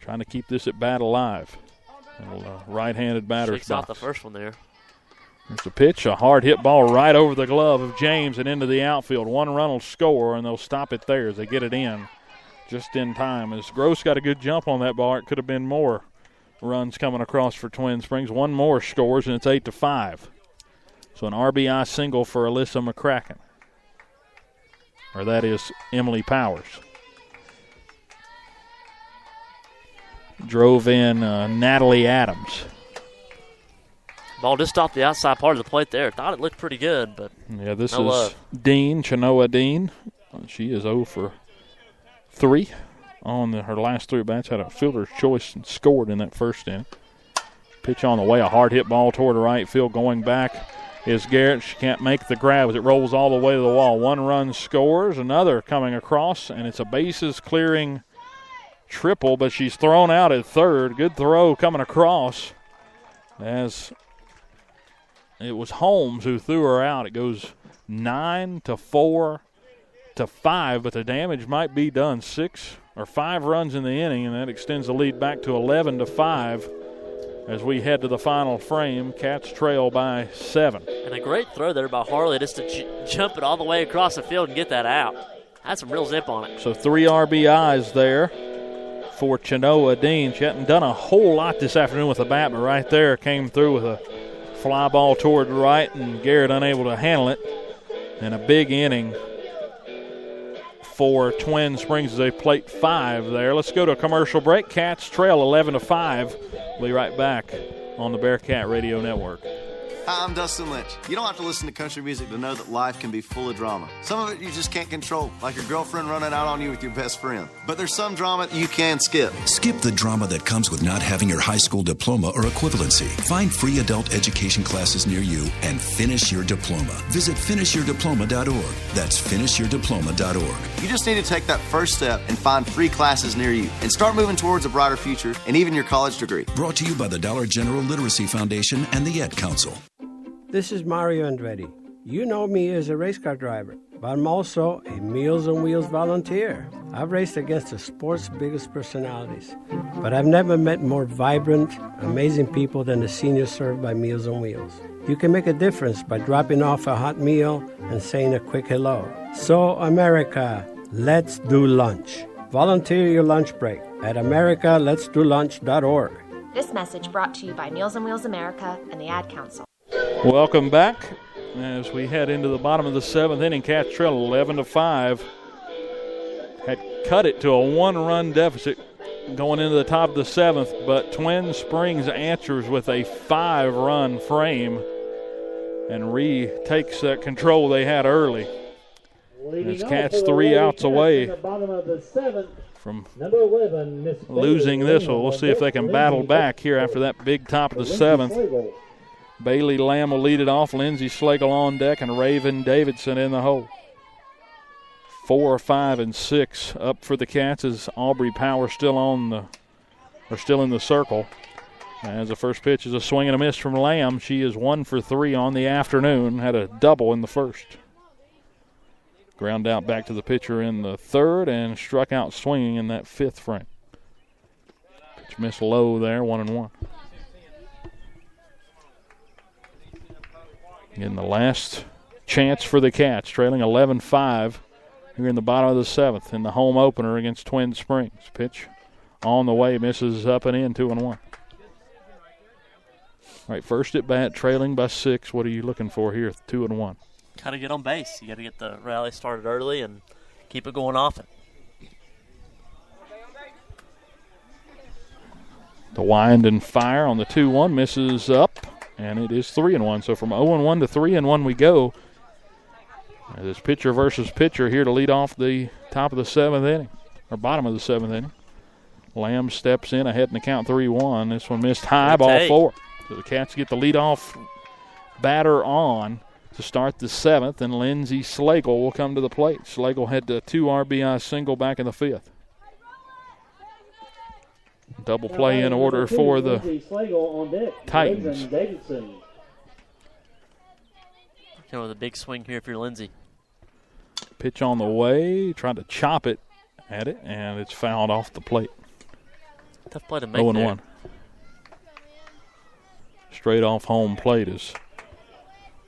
trying to keep this at bat alive. Right-handed batter's Shakes box. out the first one there. There's a pitch, a hard hit ball right over the glove of James and into the outfield. One run will score, and they'll stop it there as they get it in just in time. As Gross got a good jump on that ball, it could have been more runs coming across for Twin Springs. One more scores, and it's 8-5. So an RBI single for Alyssa McCracken. Or that is Emily Powers. Drove in Natalie Adams. Ball just off the outside part of the plate there. Thought it looked pretty good, but yeah, this no is love. Dean, Chenoa Dean. She is 0 for 3 on her last 3 bats. Had a fielder's choice and scored in that first inning. Pitch on the way, a hard hit ball toward the right field. Going back is Garrett. She can't make the grab as it rolls all the way to the wall. 1 run scores, another coming across, and it's a bases clearing triple, but she's thrown out at third. Good throw coming across as it was Holmes who threw her out. It goes 9-4-5, but the damage might be done. 6 or 5 runs in the inning, and that extends the lead back to 11-5 as we head to the final frame. Cats trail by 7. And a great throw there by Harley just to jump it all the way across the field and get that out. Had some real zip on it. So 3 RBIs there for Chenoa Dean. She hadn't done a whole lot this afternoon with the bat, but right there came through with a fly ball toward the right, and Garrett unable to handle it. And a big inning for Twin Springs as they plate 5 there. Let's go to a commercial break. Cats trail 11-5. We'll be right back on the Bearcat Radio Network. Hi, I'm Dustin Lynch. You don't have to listen to country music to know that life can be full of drama. Some of it you just can't control, like your girlfriend running out on you with your best friend. But there's some drama you can skip. Skip the drama that comes with not having your high school diploma or equivalency. Find free adult education classes near you and finish your diploma. Visit finishyourdiploma.org. That's finishyourdiploma.org. You just need to take that first step and find free classes near you and start moving towards a brighter future and even your college degree. Brought to you by the Dollar General Literacy Foundation and the Ed Council. This is Mario Andretti. You know me as a race car driver, but I'm also a Meals on Wheels volunteer. I've raced against the sport's biggest personalities, but I've never met more vibrant, amazing people than the seniors served by Meals on Wheels. You can make a difference by dropping off a hot meal and saying a quick hello. So, America, let's do lunch. Volunteer your lunch break at americaletsdolunch.org. This message brought to you by Meals on Wheels America and the Ad Council. Welcome back as we head into the bottom of the 7th inning. Cats trail 11-5. Had cut it to a 1-run deficit going into the top of the 7th, but Twin Springs answers with a 5-run frame and retakes that control they had early. As Cats 3 outs away from losing this one. We'll see if they can battle back here after that big top of the 7th. Bailey Lamb will lead it off. Lindsay Slagle on deck, and Raven Davidson in the hole. 4, 5, and 6 up for the Cats as Aubrey Power still in the circle. As the first pitch is a swing and a miss from Lamb. She is 1 for 3 on the afternoon. Had a double in the first. Ground out back to the pitcher in the 3rd and struck out swinging in that 5th frame. Pitch missed low there, 1-1. In the last chance for the Cats, trailing 11-5 here in the bottom of the 7th in the home opener against Twin Springs. Pitch on the way, misses up and in, 2-1. All right, first at bat, trailing by 6. What are you looking for here, 2-1? Got to get on base. You got to get the rally started early and keep it going often. The wind and fire on the 2-1 misses up. And it is 3-1. So from 0-1 to 3-1 we go. This pitcher versus pitcher here to lead off the top of the 7th inning, or bottom of the 7th inning. Lamb steps in ahead in the count 3-1. This one missed high, ball 4. So the Cats get the leadoff batter on to start the 7th, and Lindsay Slagle will come to the plate. Slagle had a 2 RBI single back in the 5th. Double play in order for the Titans. Kind of a big swing here if you're Lindsay. Pitch on the way, trying to chop it at it, and it's fouled off the plate. Tough play to make 0-1. Straight off home plate as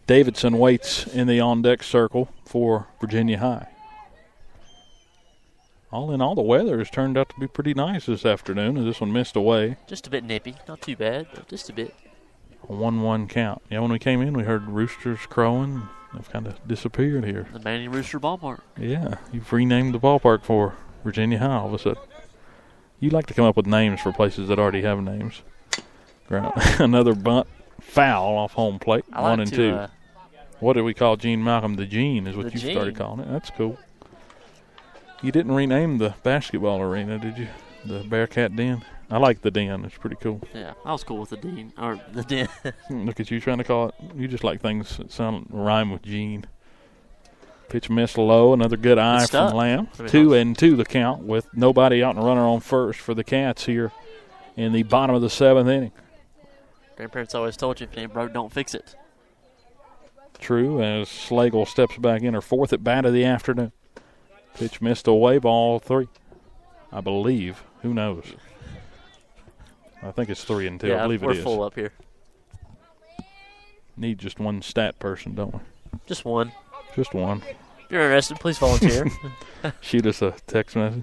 Davidson waits in the on-deck circle for Virginia High. All in all, the weather has turned out to be pretty nice this afternoon, as this one missed away. Just a bit nippy. Not too bad, but just a bit. A 1-1 count. Yeah, when we came in, we heard roosters crowing. They've kind of disappeared here. The Manning Rooster Ballpark. Yeah, you've renamed the ballpark for Virginia High all of a sudden. You like to come up with names for places that already have names. Another bunt foul off home plate. I like 1-2. What did we call Gene Malcolm? The Gene is what you Gene. started calling it. That's cool. You didn't rename the basketball arena, did you? The Bearcat Den? I like the Den. It's pretty cool. Yeah, I was cool with the Den. Or the Den. Look at you trying to call it. You just like things that rhyme with Gene. Pitch missed low. Another good eye from Lamb. 2-2 the count with nobody out and runner on first for the Cats here in the bottom of the 7th inning. Grandparents always told you if it ain't broke, don't fix it. True, as Slagle steps back in her 4th at bat of the afternoon. Pitch missed away, ball 3. I believe. Who knows? I think it's 3-2. Yeah, I believe it is. we're full up here. Need just one stat person, don't we? Just one. Just one. If you're interested, please volunteer. Shoot us a text message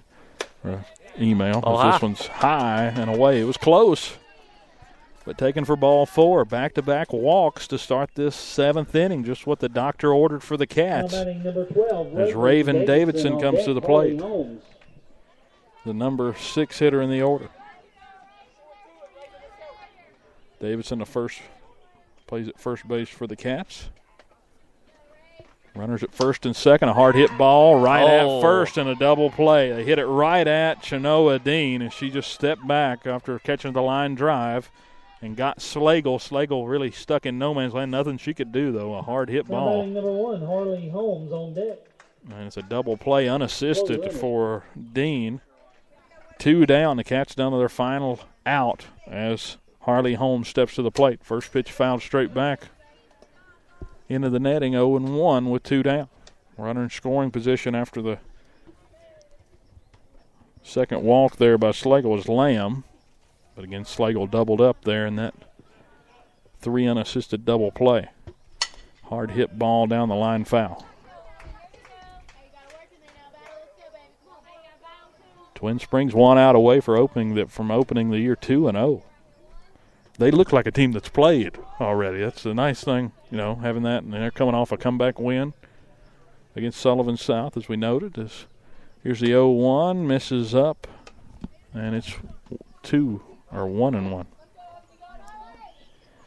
or an email. Oh, this one's high and away. It was close, but taken for ball 4. Back-to-back walks to start this 7th inning. Just what the doctor ordered for the Cats. As Raven Davidson comes to the plate. The number 6 hitter in the order. Davidson, the first, plays at first base for the Cats. Runners at first and second. A hard hit ball right at first and a double play. They hit it right at Chenoa Dean, and she just stepped back after catching the line drive and got Slagle. Slagle really stuck in no man's land. Nothing she could do, though. A hard hit ball. Number 1, Harley Holmes on deck. And it's a double play unassisted for Dean. 2 down. The Cats down to their final out as Harley Holmes steps to the plate. First pitch fouled straight back into the netting, 0-1 with 2 down. Runner in scoring position after the second walk there by Slagle was Lamb. But again, Slagle doubled up there in that 3 unassisted double play. Hard hit ball down the line, foul. Twin Springs 1 out away from opening the year 2-0. They look like a team that's played already. That's a nice thing, having that. And they're coming off a comeback win against Sullivan South, as we noted. Here's the 0-1, misses up, and it's 1-1.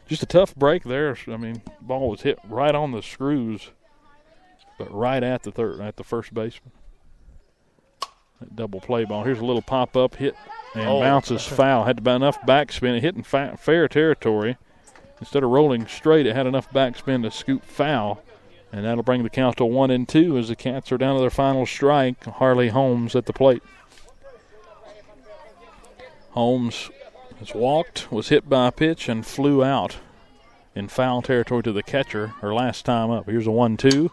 Just a tough break there. Ball was hit right on the screws, but right at the first baseman. That double play ball. Here's a little pop-up hit. And bounces foul. Had enough backspin. It hit in fair territory. Instead of rolling straight, it had enough backspin to scoop foul. And that'll bring the count to 1-2 as the Cats are down to their final strike. Harley Holmes at the plate. Holmes has walked, was hit by a pitch, and flew out in foul territory to the catcher her last time up. Here's a 1-2.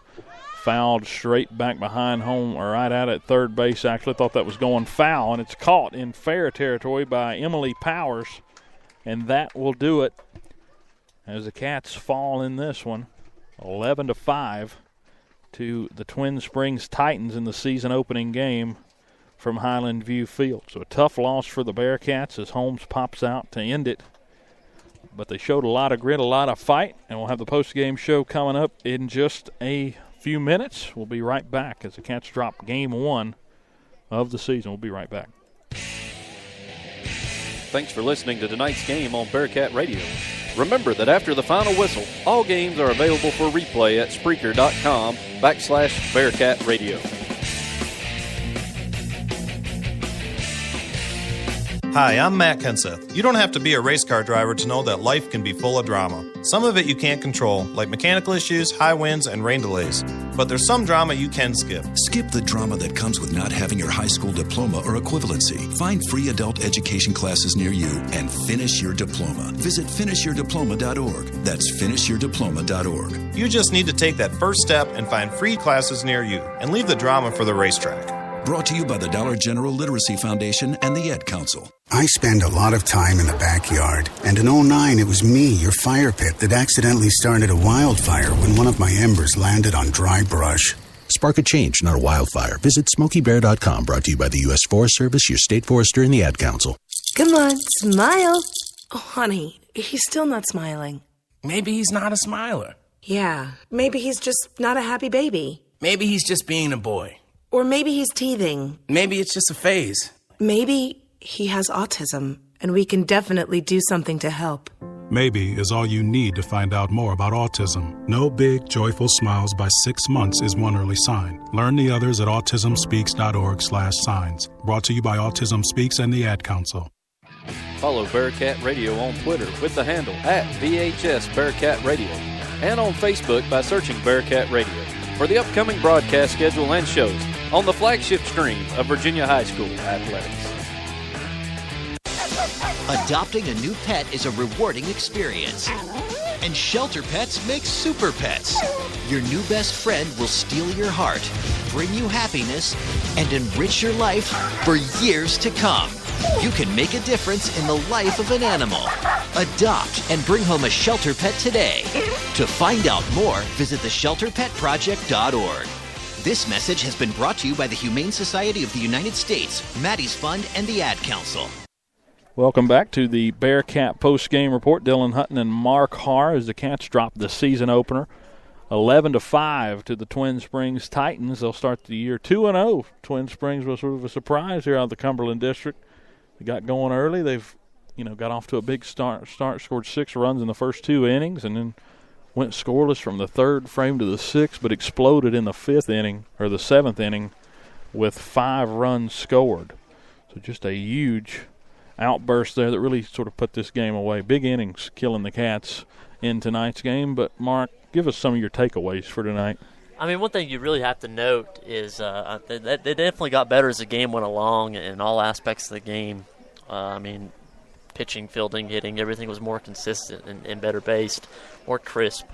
Fouled straight back behind home, or right out at third base. Actually thought that was going foul, and it's caught in fair territory by Emily Powers, and that will do it as the Cats fall in this one 11-5 to the Twin Springs Titans in the season opening game from Highland View Field. So a tough loss for the Bearcats as Holmes pops out to end it, but they showed a lot of grit, a lot of fight, and we'll have the post-game show coming up in just a few minutes. We'll be right back as the Cats drop game 1 of the season. We'll be right back. Thanks for listening to tonight's game on Bearcat Radio. Remember that after the final whistle, all games are available for replay at Spreaker.com/Bearcat Radio. Hi, I'm Matt Kenseth. You don't have to be a race car driver to know that life can be full of drama. Some of it you can't control, like mechanical issues, high winds, and rain delays. But there's some drama you can skip. Skip the drama that comes with not having your high school diploma or equivalency. Find free adult education classes near you and finish your diploma. Visit finishyourdiploma.org. That's finishyourdiploma.org. You just need to take that first step and find free classes near you, and leave the drama for the racetrack. Brought to you by the Dollar General Literacy Foundation and the Ad Council. I spend a lot of time in the backyard, and in '09 it was me, your fire pit, that accidentally started a wildfire when one of my embers landed on dry brush. Spark a change, not a wildfire. Visit SmokeyBear.com, brought to you by the U.S. Forest Service, your state forester, and the Ad Council. Come on, smile. Oh, honey, he's still not smiling. Maybe he's not a smiler. Yeah, maybe he's just not a happy baby. Maybe he's just being a boy. Or maybe he's teething. Maybe it's just a phase. Maybe he has autism, and we can definitely do something to help. Maybe is all you need to find out more about autism. No big, joyful smiles by 6 months is one early sign. Learn the others at autismspeaks.org/signs. Brought to you by Autism Speaks and the Ad Council. Follow Bearcat Radio on Twitter with the handle @VHS Bearcat Radio and on Facebook by searching Bearcat Radio for the upcoming broadcast schedule and shows on the flagship stream of Virginia High School Athletics. Adopting a new pet is a rewarding experience. And Shelter Pets makes super pets. Your new best friend will steal your heart, bring you happiness, and enrich your life for years to come. You can make a difference in the life of an animal. Adopt and bring home a Shelter Pet today. To find out more, visit theshelterpetproject.org. This message has been brought to you by the Humane Society of the United States, Maddie's Fund, and the Ad Council. Welcome back to the Bearcat post-game report. Dylan Hutton and Mark Harr as the Cats drop the season opener 11-5 to the Twin Springs Titans. They'll start the year 2-0. Twin Springs was sort of a surprise here out of the Cumberland District. They got going early. They've, got off to a big start, scored 6 runs in the first 2 innings, and then went scoreless from the 3rd frame to the 6th, but exploded in the 5th inning, or the 7th inning, with 5 runs scored. So just a huge outburst there that really sort of put this game away. Big innings killing the Cats in tonight's game. But, Mark, give us some of your takeaways for tonight. I mean, one thing you really have to note is they definitely got better as the game went along in all aspects of the game. Pitching, fielding, hitting, everything was more consistent and better based, more crisp.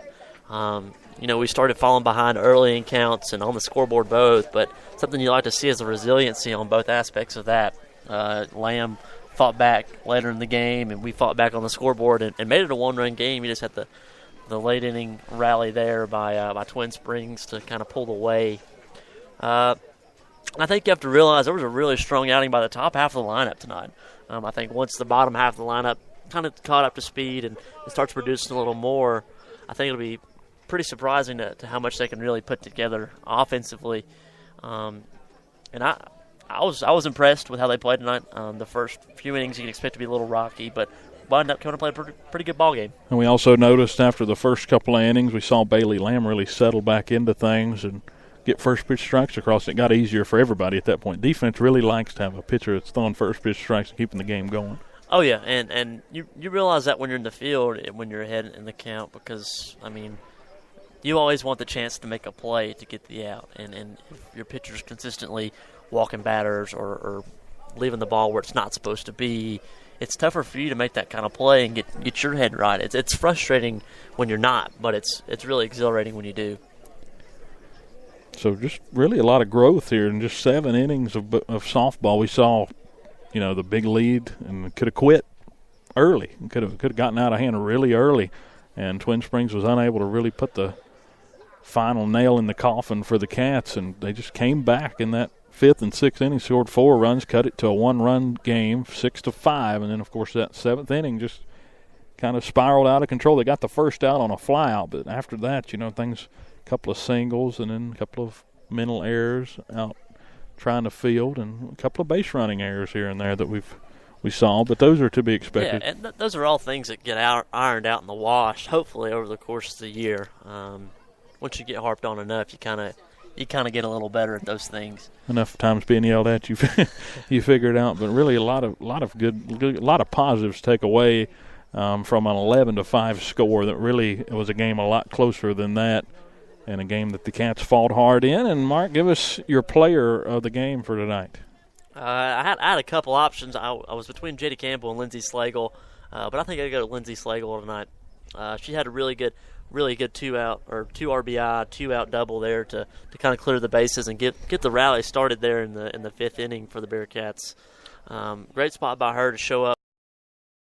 We started falling behind early in counts and on the scoreboard both, but something you like to see is the resiliency on both aspects of that. Lamb fought back later in the game, and we fought back on the scoreboard and made it a 1-run game. You just had the late inning rally there by Twin Springs to kind of pull away. I think you have to realize there was a really strong outing by the top half of the lineup tonight. I think once the bottom half of the lineup kind of caught up to speed and starts producing a little more, I think it'll be pretty surprising to how much they can really put together offensively. And I was impressed with how they played tonight. The first few innings you can expect to be a little rocky, but wound up coming to play a pretty good ball game. And we also noticed after the first couple of innings, we saw Bailey Lamb really settle back into things and get first pitch strikes across. It got easier for everybody at that point. Defense really likes to have a pitcher that's throwing first pitch strikes and keeping the game going. Oh, yeah, and you realize that when you're in the field, when you're ahead in the count, because, you always want the chance to make a play to get the out. And if your pitcher's consistently walking batters or leaving the ball where it's not supposed to be, it's tougher for you to make that kind of play and get your head right. It's frustrating when you're not, but it's really exhilarating when you do. So just really a lot of growth here in just 7 innings of softball. We saw, the big lead and could have quit early. Could have gotten out of hand really early, and Twin Springs was unable to really put the final nail in the coffin for the Cats, and they just came back in that 5th and 6th inning, scored 4 runs, cut it to a 1-run game, 6-5, and then, of course, that 7th inning just kind of spiraled out of control. They got the first out on a flyout, but after that, things, a couple of singles and then a couple of mental errors out trying to field and a couple of base running errors here and there that we saw, but those are to be expected. Yeah, and those are all things that get ironed out in the wash, hopefully, over the course of the year. Once you get harped on enough, you kind of get a little better at those things. Enough times being yelled at, you figure it out. But really, a lot of positives to take away from an 11-5 score. That really was a game a lot closer than that, and a game that the Cats fought hard in. And Mark, give us your player of the game for tonight. I had a couple options. I was between J.D. Campbell and Lindsay Slagle, but I think I go to Lindsay Slagle tonight. She had a really good really good 2 RBI, 2-out double there to kind of clear the bases and get the rally started there in the 5th inning for the Bearcats. Great spot by her to show up.